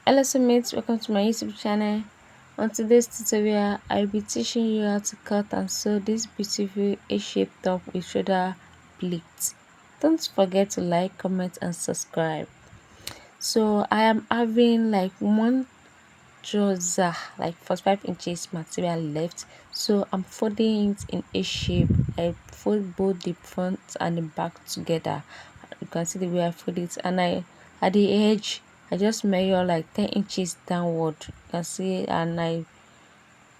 Hello mates, welcome to my YouTube channel. On today's tutorial, I'll be teaching you how to cut and sew this beautiful A-shaped top with shoulder pleats. Don't forget to like, comment and subscribe. So I am having like one trouser, like 45 inches material left. So I'm folding it in A shape. I fold both the front and the back together. You can see the way I fold it, and I at the edge I just measure like 10 inches downward. You can see, and I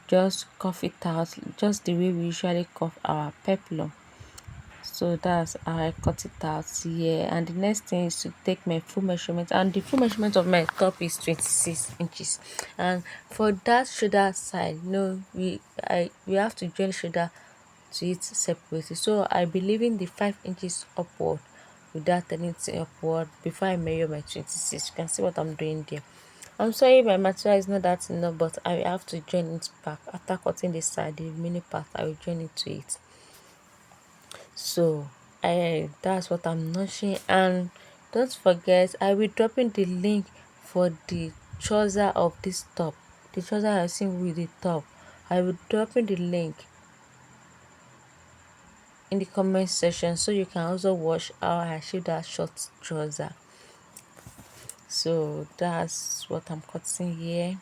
just cuff it out just the way we usually cuff our peplum. So that's how I cut it out here. And the next thing is to take my full measurement, and the full measurement of my top is 26 inches. And for that shoulder side, no, we have to join shoulder to it separately. So I be leaving the 5 inches upward without anything upward before I measure my 26. You can see what I'm doing there. I'm sorry my material is not that enough, but I have to join it back. After cutting the side, the mini part, I will join it to it. So that's what I'm notching. And don't forget, I will dropping the link for the trouser of this top, the trouser I've seen with the top. I will dropping the link in the comment section, so you can also watch how I shape that short trouser. So that's what I'm cutting here. You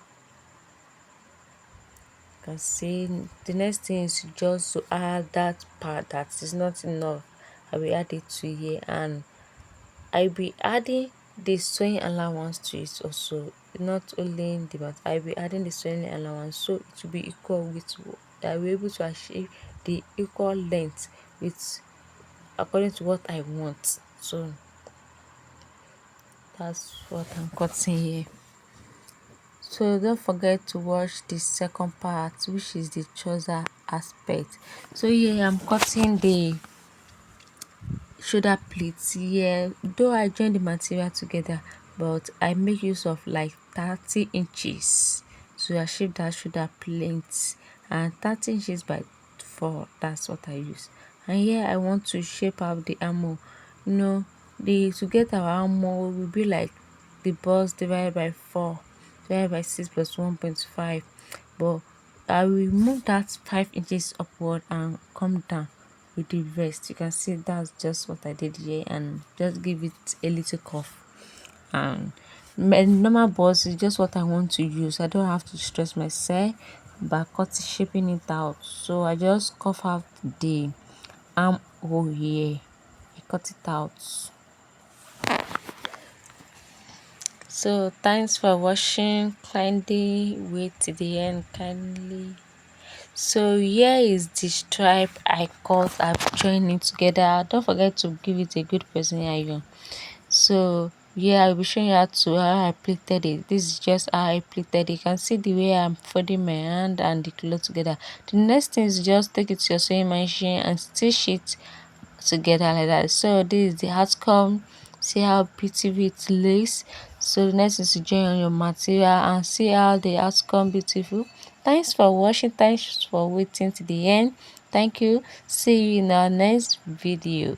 can see the next thing is just to add that part that is not enough. I will add it to here, and I'll be adding the sewing allowance to it also. Not only in the mat, I'll be adding the sewing allowance, so it will be equal with, I will be able to achieve the equal length with according to what I want. So that's what I'm cutting here. So don't forget to watch the second part, which is the trouser aspect. So here I'm cutting the shoulder pleats here, though I join the material together, but I make use of like 30 inches to achieve that shoulder pleats, and 30 inches by 4, that's what I use. And here I want to shape out the armor. The to get our armor will be like the bust divided by 4 divided by 6 plus 1.5, but I will move that 5 inches upward and come down with the rest. You can see that's just what I did here, and just give it a little cuff. And my normal bust is just what I want to use. I don't have to stress myself by shaping it out. So I just cuff out the arm hole here. I cut it out. So thanks for watching. Kindly wait to the end. Kindly. So here is the stripe I cut. I've joined it together. Don't forget to give it a good pressing iron. So yeah, I'll be showing you how I pleated it. This is just how I pleated it. You can see the way I'm folding my hand and the cloth together. The next thing is just take it to your sewing machine and stitch it together like that. So this is the outcome. See how beautiful it looks. So the next is to join on your material and see how the outcome beautiful. Thanks for watching. Thanks for waiting to the end. Thank you. See you in our next video.